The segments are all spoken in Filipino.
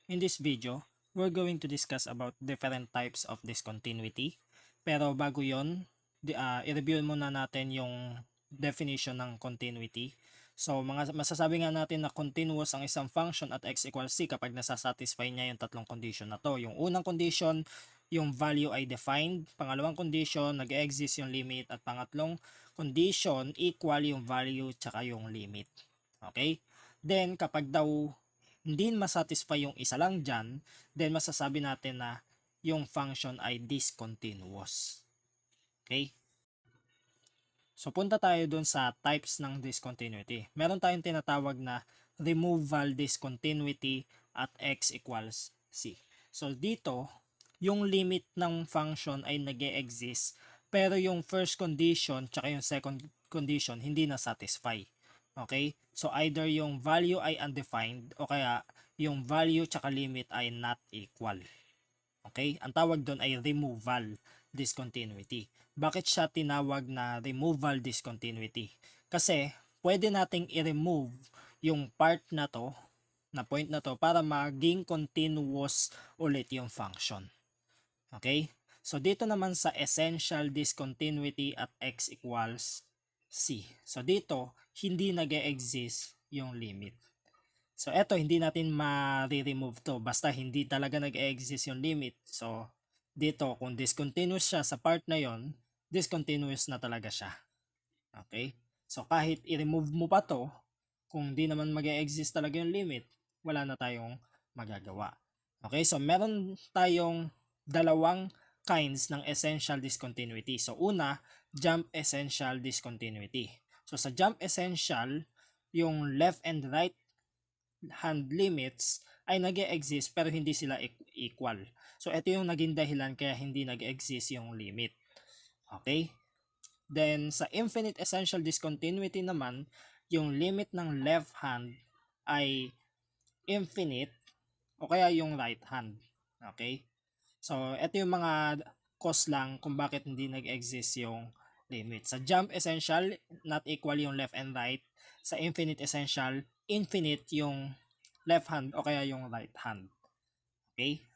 In this video, we're going to discuss about different types of discontinuity. Pero bago yon, i-review muna natin yung definition ng continuity. So, masasabi nga natin na continuous ang isang function at x equals c kapag nasasatisfy niya yung tatlong condition na to. Yung unang condition, yung value ay defined. Pangalawang condition, nag-exist yung limit. At pangatlong condition, equal yung value tsaka yung limit. Okay? Then, kapag daw hindi masatisfy yung isa lang dyan, then masasabi natin na yung function ay discontinuous. Okay? So punta tayo dun sa types ng discontinuity. Meron tayong tinatawag na removal discontinuity at x equals c. So dito, yung limit ng function ay nag-e-exist, pero yung first condition tsaka yung second condition hindi na satisfy. Okay? So either yung value ay undefined o kaya yung value tsaka limit ay not equal. Okay? Ang tawag doon ay removal discontinuity. Bakit siya tinawag na removal discontinuity? Kasi pwede nating i-remove yung part na to, na point na to, para maging continuous ulit yung function. Okay? So dito naman sa essential discontinuity at x equals c. So dito, hindi nag-e-exist yung limit. So eto, hindi natin ma-remove to basta hindi talaga nag-e-exist yung limit. So dito, kung discontinuous siya sa part na yon, discontinuous na talaga siya. Okay? So kahit i-remove mo pa to, kung di naman mag-e-exist talaga yung limit, wala na tayong magagawa. Okay? So meron tayong dalawang kinds ng essential discontinuity. So una, jump essential discontinuity. So sa jump essential, yung left and right hand limits ay nag-e-exist pero hindi sila equal. So ito yung naging dahilan kaya hindi nag-exist yung limit. Okay? Then sa infinite essential discontinuity naman, yung limit ng left hand ay infinite o kaya yung right hand. Okay? So, ito yung mga cause lang kung bakit hindi nag-exist yung limit. Sa jump essential, not equal yung left and right. Sa infinite essential, infinite yung left hand o kaya yung right hand. Okay?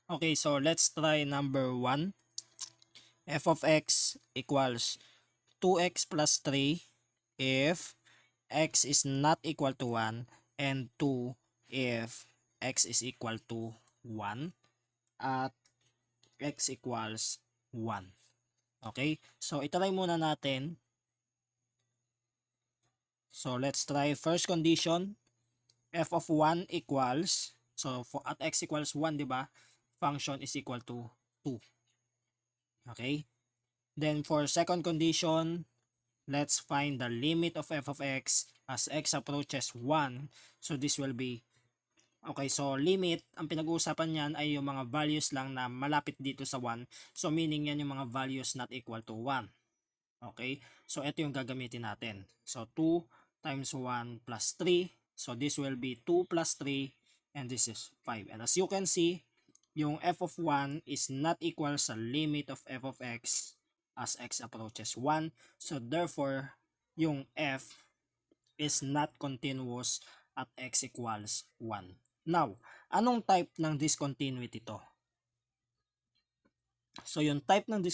Okay, so let's try number 1. F of x equals 2x plus 3 if x is not equal to 1 and 2 if x is equal to 1 at x equals 1. Okay? So, itry muna natin. So, let's try first condition. F of 1 equals, so for at x equals 1, di ba? Function is equal to 2. Okay? Then, for second condition, let's find the limit of f of x as x approaches 1. So, this will be, okay, so limit, ang pinag-uusapan niyan ay yung mga values lang na malapit dito sa 1. So, meaning yan yung mga values not equal to 1. Okay, so ito yung gagamitin natin. So, 2 times 1 plus 3. So, this will be 2 plus 3 and this is 5. And as you can see, yung f of 1 is not equal sa limit of f of x as x approaches 1. So, therefore, yung f is not continuous at x equals 1. Now, anong type ng discontinuity to? So, yung type ng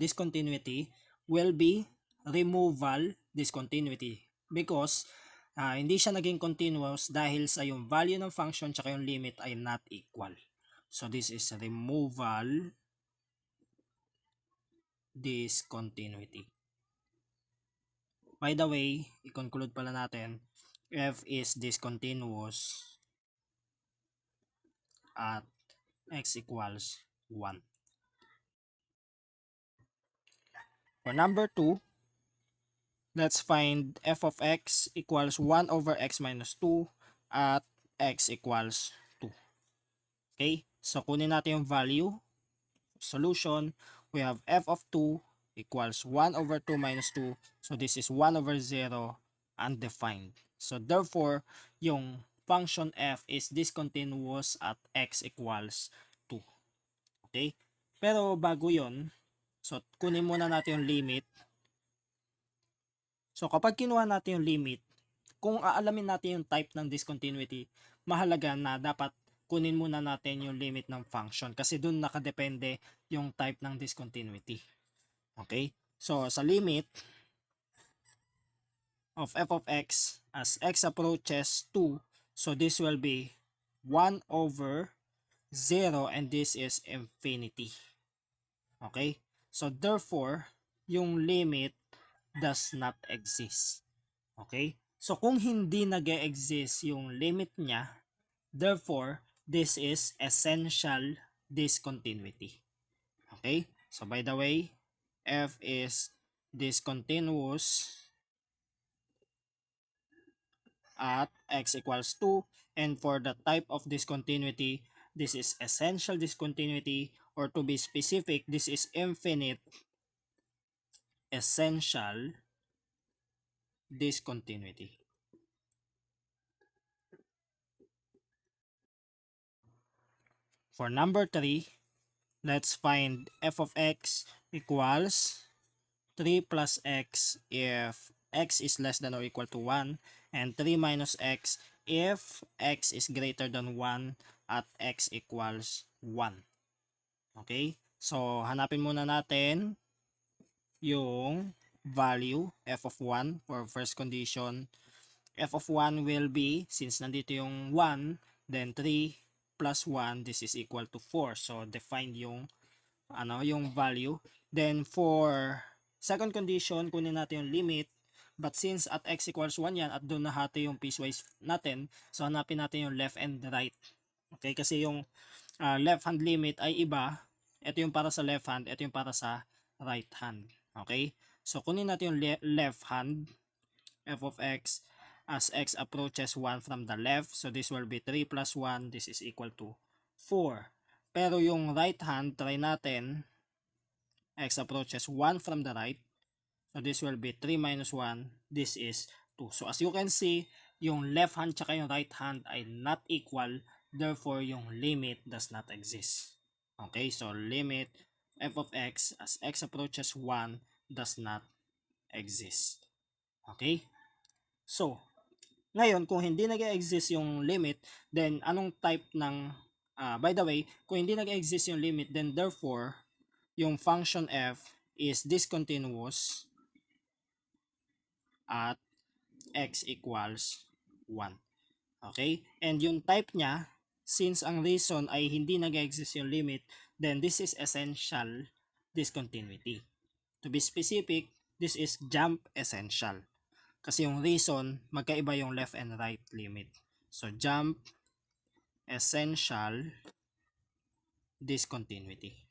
discontinuity will be removal discontinuity because hindi siya naging continuous dahil sa yung value ng function tsaka yung limit ay not equal. So, this is removal discontinuity. By the way, i-conclude pala natin, f is discontinuous at x equals 1. For number 2, let's find f of x equals 1 over x minus 2 at x equals 2. Okay, so kunin natin yung value. Solution, we have f of 2 equals 1 over 2 minus 2. So this is 1 over 0 undefined. So therefore, yung function f is discontinuous at x equals 2. Okay? Pero bago yon, so kunin muna natin yung limit. So kapag kinuha natin yung limit, kung aalamin natin yung type ng discontinuity, mahalaga na dapat kunin muna natin yung limit ng function kasi dun nakadepende yung type ng discontinuity. Okay? So, sa limit of f of x as x approaches 2, so this will be 1 over 0 and this is infinity. Okay? So, therefore, yung limit does not exist. Okay? So, kung hindi nag-exist yung limit niya, therefore, this is essential discontinuity. Okay? So, by the way, f is discontinuous at x equals 2, and for the type of discontinuity, this is essential discontinuity, or to be specific, this is infinite essential discontinuity. For number 3, let's find f of x equals 3 plus x if x is less than or equal to 1, and 3 minus x if x is greater than 1 at x equals 1. Okay? So, hanapin muna natin yung value f of 1 for first condition. F of 1 will be, since nandito yung 1, then 3 plus 1, this is equal to 4. So, define yung yung value. Then for second condition, kunin natin yung limit. But since at x equals 1 yan at doon nahati yung piecewise natin, so hanapin natin yung left and right. Okay, kasi yung left hand limit ay iba. Ito yung para sa left hand, ito yung para sa right hand. Okay? So kunin natin yung left hand, f of x as x approaches 1 from the left. So this will be 3 plus 1, this is equal to 4. Pero yung right hand, try natin, x approaches 1 from the right. So this will be 3 minus 1, this is 2. So as you can see, yung left hand tsaka yung right hand ay not equal, therefore yung limit does not exist. Okay, so limit f of x as x approaches 1 does not exist. Okay? So, ngayon, kung hindi nag-exist yung limit, then anong type ng, by the way, kung hindi nag-exist yung limit, then therefore, yung function f is discontinuous at x equals 1. Okay? And yung type niya, since ang reason ay hindi nag-exist yung limit, then this is essential discontinuity. To be specific, this is jump essential. Kasi yung reason, magkaiba yung left and right limit. So, jump essential discontinuity.